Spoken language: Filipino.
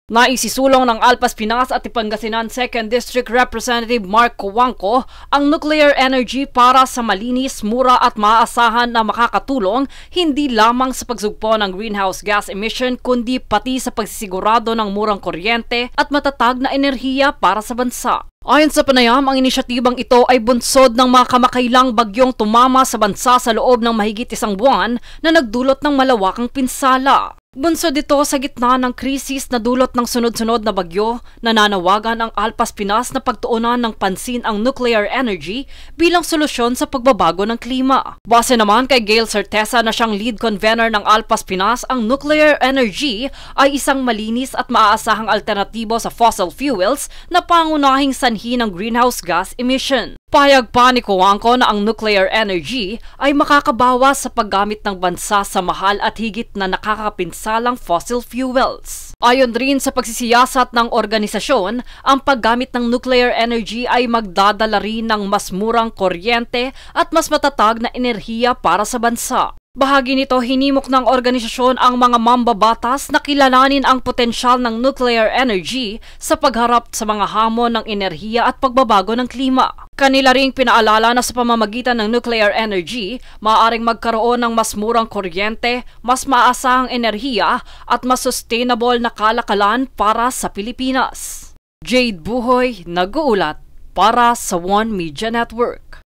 Naisisulong ng Alpas Pinas at Pangasinan 2nd District Representative Mark Cojuangco ang nuclear energy para sa malinis, mura at maaasahan na makakatulong hindi lamang sa pagsugpo ng greenhouse gas emission kundi pati sa pagsisigurado ng murang kuryente at matatag na enerhiya para sa bansa. Ayon sa panayam, ang inisyatibang ito ay bunsod ng mga kamakailang bagyong tumama sa bansa sa loob ng mahigit isang buwan na nagdulot ng malawakang pinsala. Bunsod ito sa gitna ng krisis na dulot ng sunod-sunod na bagyo, nananawagan ang Alpas Pinas na pagtuunan ng pansin ang nuclear energy bilang solusyon sa pagbabago ng klima. Base naman kay Gail Certeza na siyang lead convener ng Alpas Pinas, ang nuclear energy ay isang malinis at maaasahang alternatibo sa fossil fuels na pangunahing sanhi ng greenhouse gas emission. Pahayag pa ni Cojuangco na ang nuclear energy ay makakabawas sa paggamit ng bansa sa mahal at higit na nakakapinsalang fossil fuels. Ayon rin sa pagsisiyasat ng organisasyon, ang paggamit ng nuclear energy ay magdadala rin ng mas murang kuryente at mas matatag na enerhiya para sa bansa. Bahagi nito, hinimok ng organisasyon ang mga mambabatas na kilalanin ang potensyal ng nuclear energy sa pagharap sa mga hamon ng enerhiya at pagbabago ng klima. Kanila ring pinaalala na sa pamamagitan ng nuclear energy, maaaring magkaroon ng mas murang kuryente, mas maaasahang enerhiya at mas sustainable na kalakalan para sa Pilipinas. Jade Buhoy, nag-uulat para sa One Media Network.